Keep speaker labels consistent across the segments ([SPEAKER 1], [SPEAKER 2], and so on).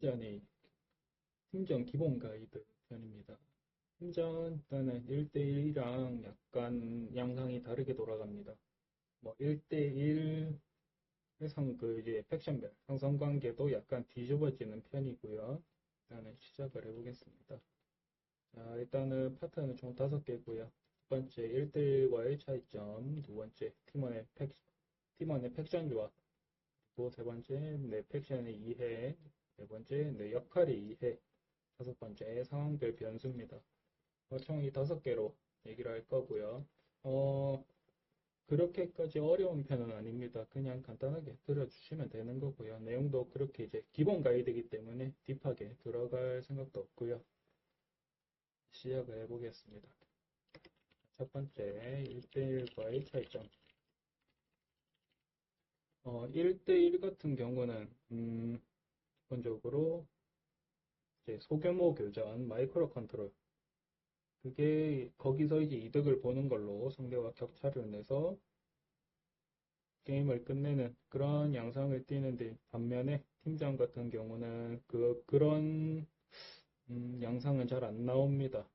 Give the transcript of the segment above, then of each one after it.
[SPEAKER 1] 팀전이 팀전 기본 가이드 편입니다. 팀전 일단은 1대1이랑 약간 양상이 다르게 돌아갑니다. 뭐 1대1 해상 그 이제 팩션별 상성관계도 약간 뒤집어지는 편이고요. 일단은 시작을 해보겠습니다. 자, 일단은 파트는 총 5개고요. 첫 번째 1대1과의 차이점, 두 번째 팀원의 팩션 조합, 그리고 세 번째 내 팩션의 이해, 네 번째 내 역할의 이해, 다섯 번째 상황별 변수입니다. 총 이 5개로 얘기를 할 거고요. 어, 그렇게까지 어려운 편은 아닙니다. 그냥 간단하게 들어주시면 되는 거고요. 내용도 그렇게 이제 기본 가이드이기 때문에 딥하게 들어갈 생각도 없고요. 시작을 해보겠습니다. 첫 번째, 1대1과의 차이점. 1대1 같은 경우는, 기본적으로 이제 소규모 교전, 마이크로 컨트롤. 그게 거기서 이제 이득을 보는 걸로 상대와 격차를 내서 게임을 끝내는 그런 양상을 띠는데 반면에 팀전 같은 경우는 그런 양상은 잘 안 나옵니다.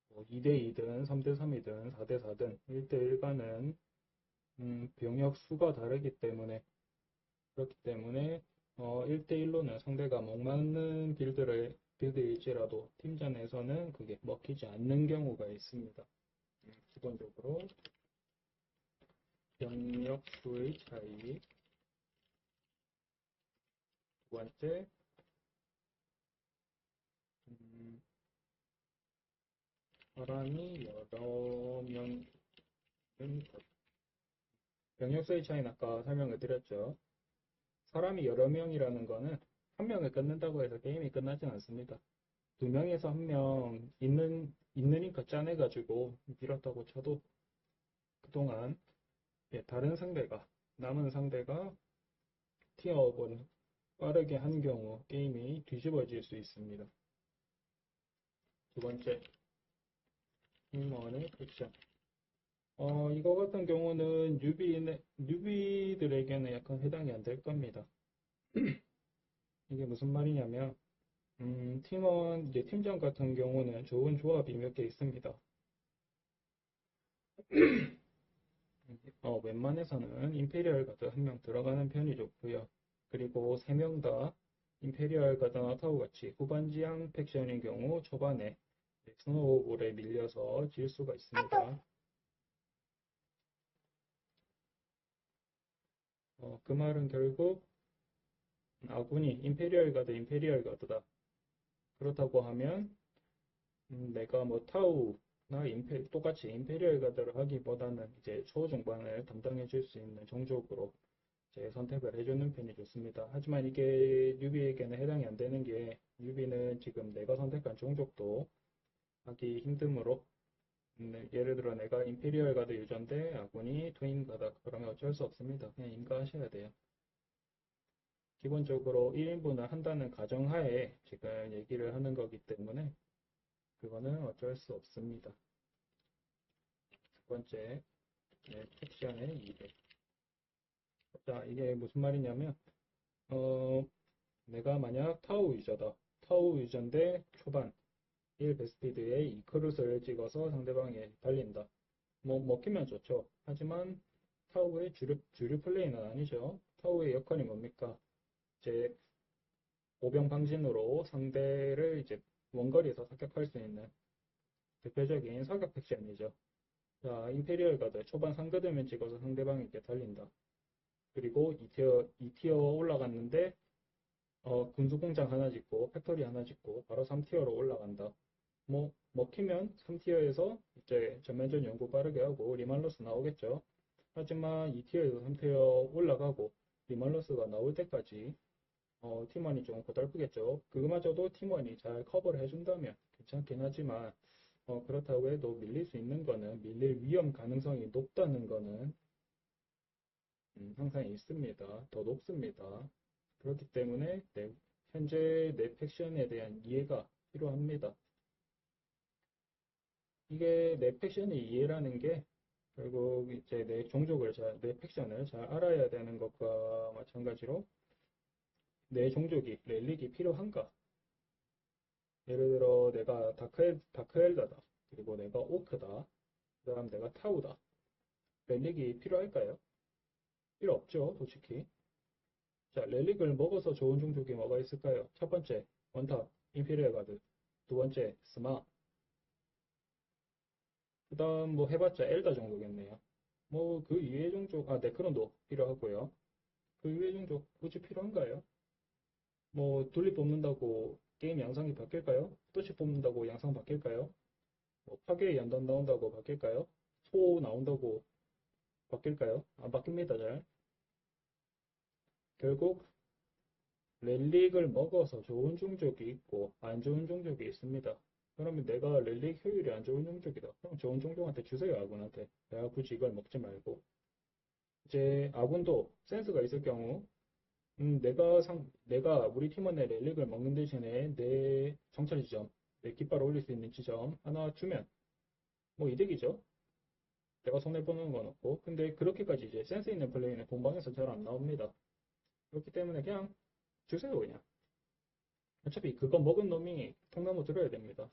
[SPEAKER 1] 뭐 2대2든 3대3이든 4대4든 1대1과는 병력 수가 다르기 때문에 그렇기 때문에 1대1로는 상대가 목맞는 빌드일지라도 팀전에서는 그게 먹히지 않는 경우가 있습니다. 기본적으로 병력 수의 차이, 두 번째 음, 사람이 여러 명은 병력 수의 차이는 아까 설명을 드렸죠. 사람이 여러 명이라는 거는 한 명을 끊는다고 해서 게임이 끝나진 않습니다. 두 명에서 한 명 있는 힘껏 짜내가지고 밀었다고 쳐도 그동안 다른 상대가 남은 상대가 티어업을 빠르게 한 경우 게임이 뒤집어질 수 있습니다. 두 번째, 팀원의 픽션. 이거 같은 경우는 뉴비들에게는 약간 해당이 안 될 겁니다. 이게 무슨 말이냐면, 이제 팀전 같은 경우는 좋은 조합이 몇 개 있습니다. 웬만해서는 임페리얼 가드 한 명 들어가는 편이 좋고요. 그리고 세 명 다 임페리얼 가드나 타워 같이 후반지향 팩션인 경우 초반에 스노우볼에 밀려서 질 수가 있습니다. 그 말은 결국 아군이 임페리얼 가드다. 그렇다고 하면 내가 뭐 타우나 똑같이 임페리얼 가드를 하기보다는 이제 초중반을 담당해 줄 수 있는 종족으로 이제 선택을 해주는 편이 좋습니다. 하지만 이게 뉴비에게는 해당이 안 되는 게 뉴비는 지금 내가 선택한 종족도 하기 힘드므로 예를 들어 내가 임페리얼 가드 유저인데 아군이 트윈 가드 그러면 어쩔 수 없습니다. 그냥 인가하셔야 돼요. 기본적으로 1인분을 한다는 가정하에 지금 얘기를 하는 거기 때문에 그거는 어쩔 수 없습니다. 첫 번째, 섹션의 200. 자, 이게 무슨 말이냐면, 어, 내가 만약 타워 유저다. 타워 유저인데 초반 1 베스피드에 2크루스를 찍어서 상대방에 달린다. 뭐, 먹히면 좋죠. 하지만 타워의 주류 플레이는 아니죠. 타워의 역할이 뭡니까? 이제 오병 방진으로 상대를 이제 원거리에서 사격할 수 있는 대표적인 사격 팩션이죠. 자, 임페리얼 가드 초반 상거들면 찍어서 상대방에게 달린다. 그리고 2티어 올라갔는데 군수공장 하나 짓고 팩토리 하나 짓고 바로 3티어로 올라간다. 뭐 먹히면 3티어에서 이제 전면전 연구 빠르게 하고 리말러스 나오겠죠. 하지만 2티어에서 3티어 올라가고 리말러스가 나올 때까지 팀원이 좀 고달프겠죠. 그마저도 팀원이 잘 커버를 해준다면 괜찮긴 하지만 그렇다고 해도 밀릴 수 있는 거는 밀릴 위험 가능성이 높다는 거는 항상 있습니다. 더 높습니다. 그렇기 때문에 현재 내 팩션에 대한 이해가 필요합니다. 이게 내 팩션의 이해라는 게 결국 이제 내 팩션을 잘 알아야 되는 것과 마찬가지로 내 종족이 렐릭이 필요한가? 예를 들어 내가 다크엘다다. 그리고 내가 오크다. 그 다음 내가 타우다. 렐릭이 필요할까요? 필요 없죠, 솔직히. 자, 렐릭을 먹어서 좋은 종족이 뭐가 있을까요? 첫 번째, 원탑, 임페리얼 가드. 두 번째, 스마. 그 다음 뭐 해봤자 엘다 정도겠네요. 뭐 그 이외의 종족, 네크론도 필요하고요. 그 이외의 종족 굳이 필요한가요? 뭐 둘리 뽑는다고 게임 양상이 바뀔까요? 토치 뽑는다고 양상 바뀔까요? 뭐 파괴의 연단 나온다고 바뀔까요? 소 나온다고 바뀔까요? 안 바뀝니다, 잘. 결국 렐릭을 먹어서 좋은 종족이 있고 안 좋은 종족이 있습니다. 그러면 내가 렐릭 효율이 안 좋은 종족이다. 그럼 좋은 종족한테 주세요, 아군한테. 내가 굳이 이걸 먹지 말고. 이제 아군도 센스가 있을 경우 내가 우리 팀원의 렐릭을 먹는 대신에 내 정찰 지점, 내 깃발 올릴 수 있는 지점 하나 주면 뭐 이득이죠. 내가 손해보는 건 없고. 근데 그렇게까지 이제 센스 있는 플레이는 본방에서 잘 안 나옵니다. 그렇기 때문에 그냥 주세요, 그냥. 어차피 그거 먹은 놈이 통나무 들어야 됩니다.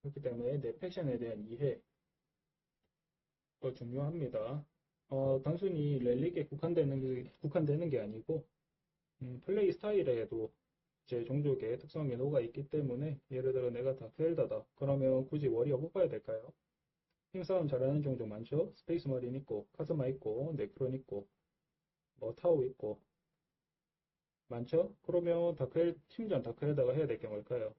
[SPEAKER 1] 그렇기 때문에 내 패션에 대한 이해가 중요합니다. 단순히 렐릭에 국한되는 게 아니고, 플레이 스타일에도 제 종족의 특성이 녹아 있기 때문에, 예를 들어 내가 다크엘다다. 그러면 굳이 워리어 뽑아야 될까요? 힘싸움 잘하는 종족 많죠? 스페이스 마린 있고, 카즈마 있고, 네크론 있고, 뭐 타우 있고, 많죠? 그러면 팀전 다크엘다가 해야 될 게 뭘까요?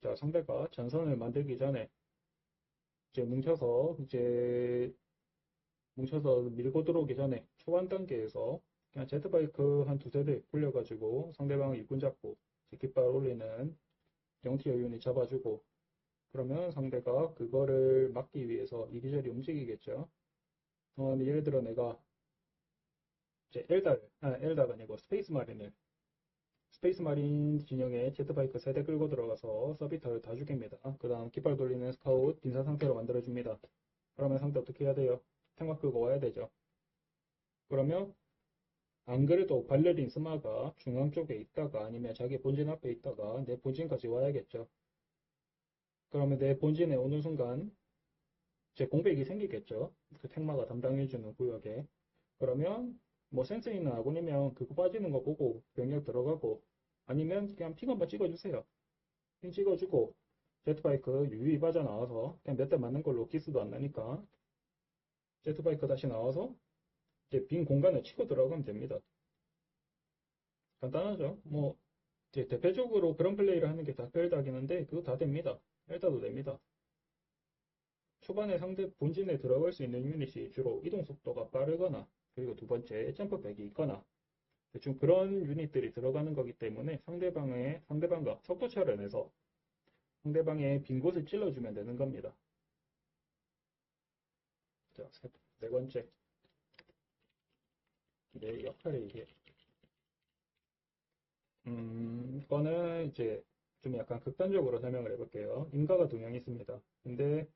[SPEAKER 1] 자, 상대가 전선을 만들기 전에 이제 뭉쳐서 밀고 들어오기 전에 초반 단계에서 그냥 제트바이크 한 두세 대 굴려가지고 상대방 일꾼 잡고 깃발 올리는 영티어 유닛 잡아주고 그러면 상대가 그거를 막기 위해서 이리저리 움직이겠죠. 예를 들어 내가 이제 엘다가 아니고 스페이스 마린 진영에 제트바이크 세대 끌고 들어가서 서비터를 다 죽입니다. 그 다음 깃발 돌리는 스카웃 빈사 상태로 만들어줍니다. 그러면 상대 어떻게 해야 돼요? 탱막 끌고 와야 되죠. 그러면 안 그래도 발레린 스마가 중앙 쪽에 있다가 아니면 자기 본진 앞에 있다가 내 본진까지 와야겠죠. 그러면 내 본진에 오는 순간 제 공백이 생기겠죠. 그 탱마가 담당해주는 구역에. 그러면 뭐 센스 있는 아군이면 그거 빠지는 거 보고 병력 들어가고 아니면 그냥 핑 한번 찍어주세요. 핑 찍어주고 제트바이크 유유히 빠져나와서 그냥 몇 대 맞는 걸로 기스도 안 나니까 제트바이크 다시 나와서 이제 빈 공간에 치고 들어가면 됩니다. 간단하죠. 뭐 이제 대표적으로 그런 플레이를 하는 게 다크엘다긴 한데 그거 다 됩니다. 엘다도 됩니다. 초반에 상대 본진에 들어갈 수 있는 유닛이 주로 이동 속도가 빠르거나 그리고 두 번째 점프백이 있거나 대충 그런 유닛들이 들어가는 거기 때문에 상대방과 속도 차를 내서 상대방의 빈 곳을 찔러주면 되는 겁니다. 자, 네 번째. 내 역할이 이게 이거는 이제 좀 약간 극단적으로 설명을 해볼게요. 인가가 두 명 있습니다. 근데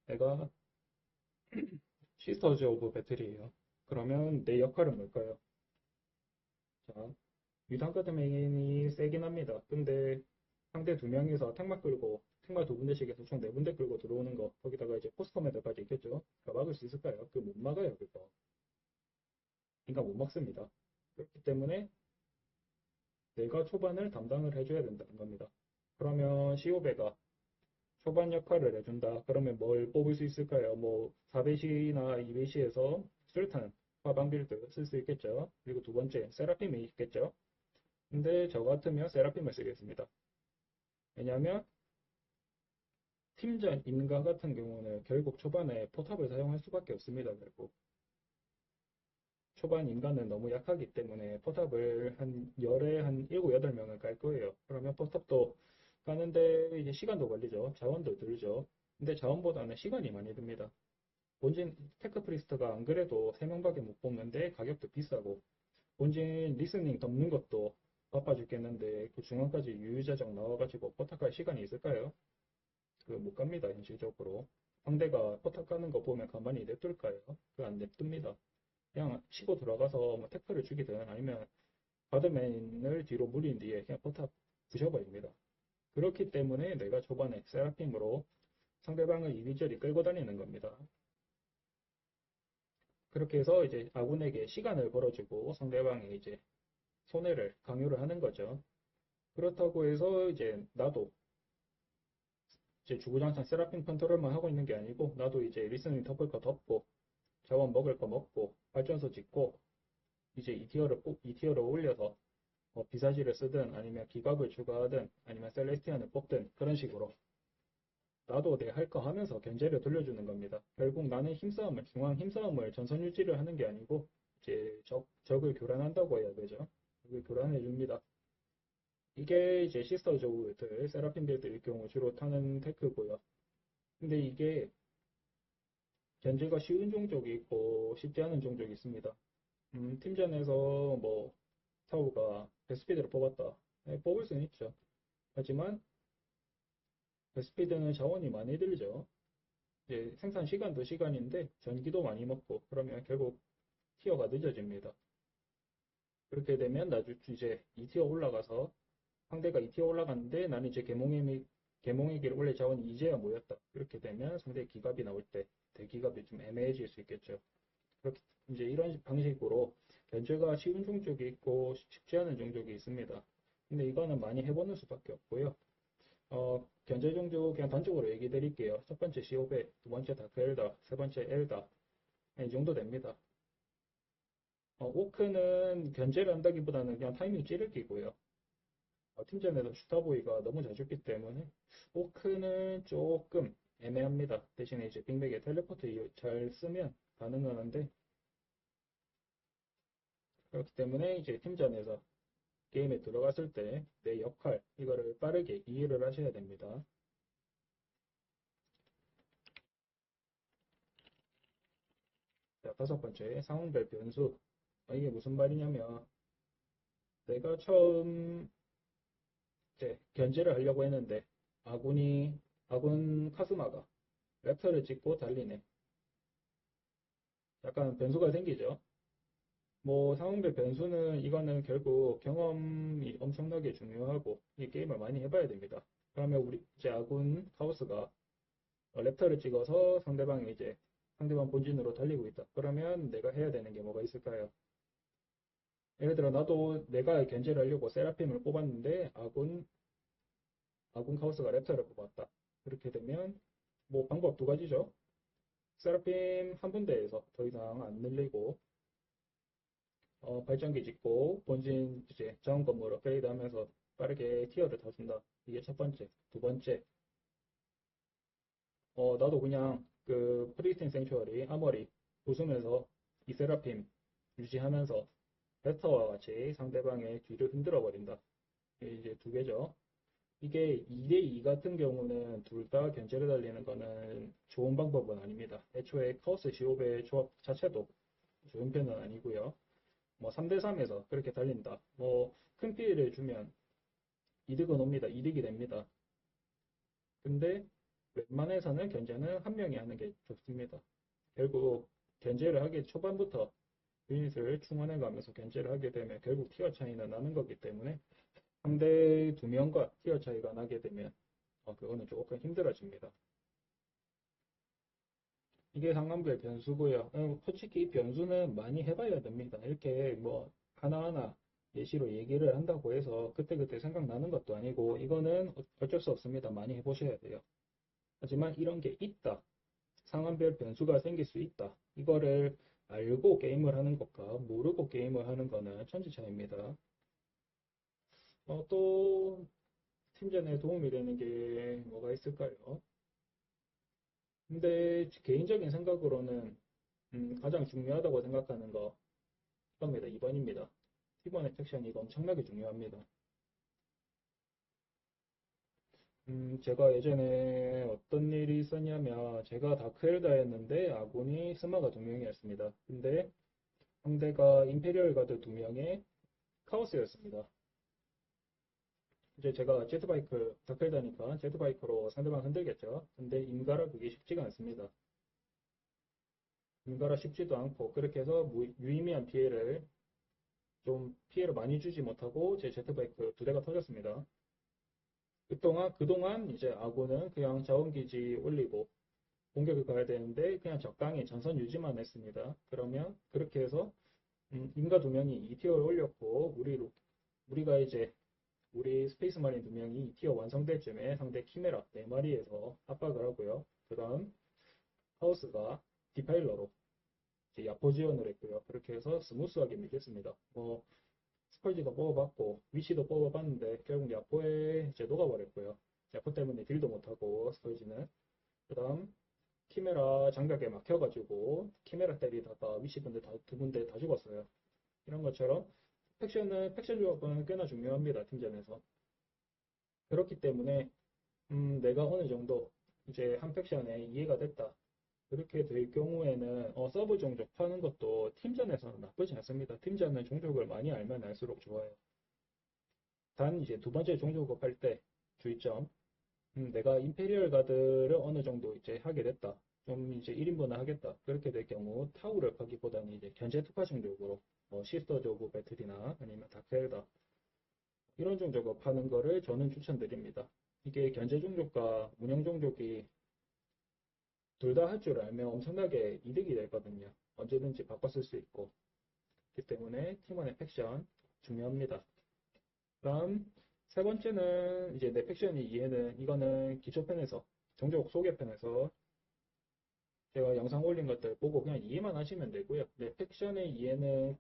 [SPEAKER 1] 내가 시스터즈 오브 배틀이에요. 그러면 내 역할은 뭘까요? 자, 유탄카드 메인이 세긴 합니다. 근데 상대 두 명이서 탱마 끌고 탱마 두 군데씩 해서 총 네 군데 끌고 들어오는 거 거기다가 이제 포스터매들까지 있겠죠? 그거 막을 수 있을까요? 그 못 막아요, 그거. 그러니까 못 막습니다. 그렇기 때문에 내가 초반을 담당을 해줘야 된다는 겁니다. 그러면 시오베가 초반 역할을 해준다. 그러면 뭘 뽑을 수 있을까요? 뭐 4배시나 2배시에서 수류탄, 화방 빌드 쓸 수 있겠죠. 그리고 두 번째 세라핌이 있겠죠. 근데 저 같으면 세라핌을 쓰겠습니다. 왜냐하면 팀전 인간 같은 경우는 결국 초반에 포탑을 사용할 수밖에 없습니다. 결국 초반 인간은 너무 약하기 때문에 포탑을 한 열에 한 7, 8명을 깔 거예요. 그러면 포탑도 까는데 이제 시간도 걸리죠. 자원도 들죠. 근데 자원보다는 시간이 많이 듭니다. 본진 테크 프리스트가 안 그래도 3명밖에 못 뽑는데 가격도 비싸고 본진 리스닝 덮는 것도 바빠 죽겠는데 그 중앙까지 유유자적 나와가지고 포탑 갈 시간이 있을까요? 그 못 갑니다, 현실적으로. 상대가 포탑 가는 거 보면 가만히 냅둘까요? 그 안 냅둡니다. 그냥 치고 들어가서 뭐 태클을 주기든 아니면 바드맨을 뒤로 물린 뒤에 그냥 포탑 부셔버립니다. 그렇기 때문에 내가 초반에 세라핌으로 상대방을 이리저리 끌고 다니는 겁니다. 그렇게 해서 이제 아군에게 시간을 벌어주고 상대방의 이제 손해를 강요를 하는 거죠. 그렇다고 해서 이제 나도 이제 주구장창 세라핌 컨트롤만 하고 있는 게 아니고 나도 이제 리스닝 덮을 거 덮고 자원 먹을 거 먹고 발전소 짓고 이제 2티어를 올려서 비사지를 쓰든 아니면 기갑을 추가하든 아니면 셀레스티안을 뽑든 그런 식으로 나도 내 할 거 하면서 견제를 돌려주는 겁니다. 결국 나는 중앙 힘싸움을 전선 유지를 하는 게 아니고 이제 적을 교란한다고 해야 되죠. 적을 교란해 줍니다. 이게 이제 시스터 조우들, 세라핀 빌드일 경우 주로 타는 테크고요. 근데 이게 견제가 쉬운 종족이 있고 쉽지 않은 종족이 있습니다. 팀전에서 뭐 타우가 베스피드를 뽑았다. 네, 뽑을 수는 있죠. 하지만 베스피드는 자원이 많이 들죠. 이제 생산 시간도 시간인데 전기도 많이 먹고 그러면 결국 티어가 늦어집니다. 그렇게 되면 나중 이제 2티어 올라가서 상대가 2티어 올라갔는데 나는 이제 계몽에게 원래 자원이 이제야 모였다. 그렇게 되면 상대 기갑이 나올 때 대기갑이 좀 애매해질 수 있겠죠. 그렇게 이제 이런 방식으로 견제가 쉬운 종족이 있고 쉽지 않은 종족이 있습니다. 근데 이거는 많이 해보는 수밖에 없고요. 견제 종족 그냥 단적으로 얘기 드릴게요. 첫 번째 시오베, 두 번째 다크 엘다, 세 번째 엘다. 이 정도 됩니다. 오크는 견제를 한다기보다는 그냥 타이밍 찌르기고요. 팀전에서 슈타보이가 너무 잘 죽기 때문에 오크는 조금 애매합니다. 대신에 이제 빅맥의 텔레포트 잘 쓰면 가능은 한데 그렇기 때문에 이제 팀전에서 게임에 들어갔을 때 내 역할 이거를 빠르게 이해를 하셔야 됩니다. 자, 다섯 번째 상황별 변수. 이게 무슨 말이냐면 내가 처음 이제 견제를 하려고 했는데 아군 카스마가 랩터를 찍고 달리네. 약간 변수가 생기죠. 뭐 상황별 변수는 이거는 결국 경험이 엄청나게 중요하고 이 게임을 많이 해봐야 됩니다. 그러면 우리 이제 아군 카오스가 랩터를 찍어서 상대방 본진으로 달리고 있다. 그러면 내가 해야 되는 게 뭐가 있을까요? 예를 들어 나도 내가 견제를 하려고 세라핌을 뽑았는데 아군 카오스가 랩터를 뽑았다. 그렇게 되면 뭐 방법 두 가지죠. 세라핌 한 분대에서 더 이상 안 늘리고 발전기 짓고 본진 이제 자원 건물 업그레이드 하면서 빠르게 티어를 타준다. 이게 첫 번째. 두 번째, 나도 그냥 그 프리스틴 생츄어리 아머리 부수면서 이세라핌 유지하면서 베터와 같이 상대방의 뒤를 흔들어 버린다. 이게 이제 두 개죠. 이게 2대2 같은 경우는 둘 다 견제를 달리는 거는 좋은 방법은 아닙니다. 애초에 카오스 지오베의 조합 자체도 좋은 편은 아니고요. 뭐 3대3에서 그렇게 달린다. 뭐 큰 피해를 주면 이득은 옵니다. 이득이 됩니다. 근데 웬만해서는 견제는 한 명이 하는 게 좋습니다. 결국 견제를 하기 초반부터 유닛을 충원해 가면서 견제를 하게 되면 결국 티어 차이는 나는 거기 때문에 상대 두 명과 티어 차이가 나게 되면 그거는 조금 힘들어집니다. 이게 상관부의 변수고요. 솔직히 이 변수는 많이 해봐야 됩니다. 이렇게 뭐 하나하나 예시로 얘기를 한다고 해서 그때그때 생각나는 것도 아니고 이거는 어쩔 수 없습니다. 많이 해보셔야 돼요. 하지만 이런 게 있다. 상황별 변수가 생길 수 있다. 이거를 알고 게임을 하는 것과 모르고 게임을 하는 거는 천지 차이입니다. 또 팀전에 도움이 되는 게 뭐가 있을까요? 근데 개인적인 생각으로는 가장 중요하다고 생각하는 거 이겁니다. 2번입니다. T1의 섹션이 이거 엄청나게 중요합니다. 제가 예전에 어떤 일이 있었냐면 제가 다크엘다였는데 아군이 스마가 두 명이었습니다. 근데 상대가 임페리얼 가드 두 명의 카오스였습니다. 이제 제가 제트바이크 다크엘다니까 제트바이크로 상대방 흔들겠죠. 근데 인가라 그게 쉽지가 않습니다. 인가라 쉽지도 않고 그렇게 해서 유의미한 피해를 좀 피해를 많이 주지 못하고 제 제트바이크 2대가 터졌습니다. 그동안 이제 아군은 그냥 자원기지 올리고 공격을 가야 되는데 그냥 적당히 전선 유지만 했습니다. 그러면 그렇게 해서 인가 2명이 2티어를 올렸고 우리가 이제 우리 스페이스 마린 2명이 2티어 완성될 쯤에 상대 키메라 4마리에서 압박을 하고요. 그 다음 하우스가 디파일러로 이제 야포 지원을 했고요. 그렇게 해서 스무스하게 밀렸습니다. 뭐 스컬지도 뽑아봤고 위치도 뽑아봤는데 결국 야포에 이제 녹아버렸고요. 야포 때문에 딜도 못하고 스컬지는 그 다음 키메라 장벽에 막혀가지고 키메라 때리다가 위치분들 두 군데 다 죽었어요. 이런 것처럼 팩션 조합은 꽤나 중요합니다. 팀전에서. 그렇기 때문에 내가 어느 정도 이제 한 팩션에 이해가 됐다. 그렇게 될 경우에는 서브 종족 파는 것도 팀전에서는 나쁘지 않습니다. 팀전은 종족을 많이 알면 알수록 좋아요. 단 이제 두 번째 종족을 팔 때 주의점. 내가 임페리얼 가드를 어느 정도 이제 하게 됐다. 좀 이제 1인분을 하겠다. 그렇게 될 경우 타우를 파기보다는 이제 견제 특화 종족으로 시스터즈 오브 배틀이나 아니면 다크헬다 이런 종족을 파는 거를 저는 추천드립니다. 이게 견제 종족과 운영 종족이 둘 다 할 줄 알면 엄청나게 이득이 되거든요. 언제든지 바꿔 쓸 수 있고. 그렇기 때문에 팀원의 팩션 중요합니다. 다음 세 번째는 이제 내 팩션이 이해는 이거는 기초편에서 종족 소개편에서 제가 영상 올린 것들 보고 그냥 이해만 하시면 되고요. 내 팩션의 이해는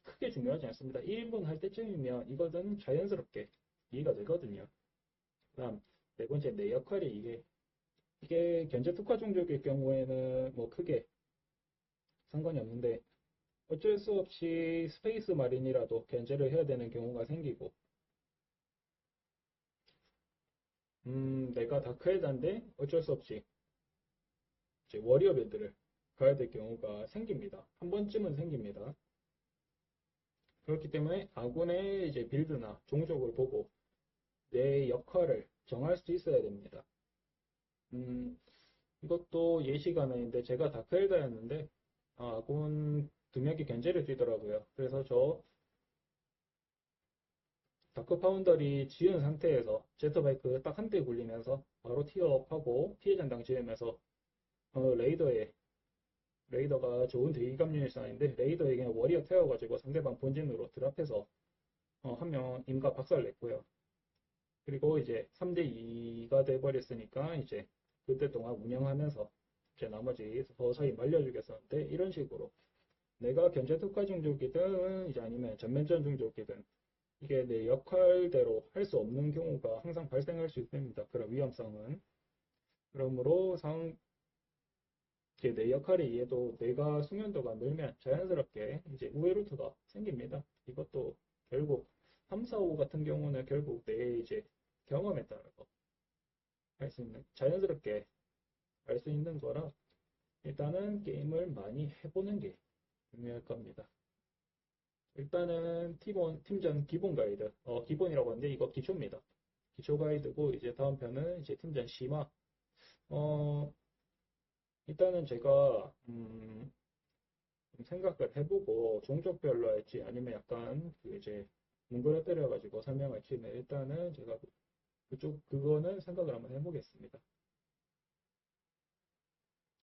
[SPEAKER 1] 크게 중요하지 않습니다. 1인분 할 때쯤이면 이거는 자연스럽게 이해가 되거든요. 다음 네 번째 내 역할의 이해. 이게 견제 특화 종족일 경우에는 뭐 크게 상관이 없는데 어쩔 수 없이 스페이스 마린이라도 견제를 해야 되는 경우가 생기고 내가 다크헤드인데 어쩔 수 없이 이제 워리어 빌드를 가야 될 경우가 생깁니다. 한 번쯤은 생깁니다. 그렇기 때문에 아군의 이제 빌드나 종족을 보고 내 역할을 정할 수 있어야 됩니다. 음, 이것도 예시가능인데 제가 다크헬다였는데 아군 2명이 견제를 뛰더라고요. 그래서 저 다크 파운더리 지은 상태에서 제트바이크 딱 한 대 굴리면서 바로 티어업하고 피해 전당 지으면서 레이더가 좋은 대기감 유닛상인데 레이더에 그냥 워리어 태워가지고 상대방 본진으로 드랍해서 한 명 임가 박살냈고요. 그리고 이제 3대2가 돼버렸으니까 이제 그때 동안 운영하면서 이제 나머지 서서히 말려주겠었는데 이런 식으로 내가 견제 특화 종족이든 이제 아니면 전면전 종족이든 이게 내 역할대로 할 수 없는 경우가 항상 발생할 수 있습니다. 그런 위험성은. 그러므로 이제 내 역할이 이해도 내가 숙련도가 늘면 자연스럽게 이제 우회 루트가 생깁니다. 이것도 결국 3, 4, 5 같은 경우는 결국 내 이제 경험에 따라서 할 수 있는 자연스럽게 할 수 있는 거라 일단은 게임을 많이 해보는 게 중요할 겁니다. 일단은 팀전 기본 가이드, 기본이라고 하는데 이거 기초입니다. 기초 가이드고 이제 다음 편은 이제 팀전 심화. 어, 일단은 제가 좀 생각을 해보고 종족별로 할지 아니면 약간 그 이제 뭉그러뜨려 가지고 설명할지는 일단은 제가 그거는 생각을 한번 해보겠습니다.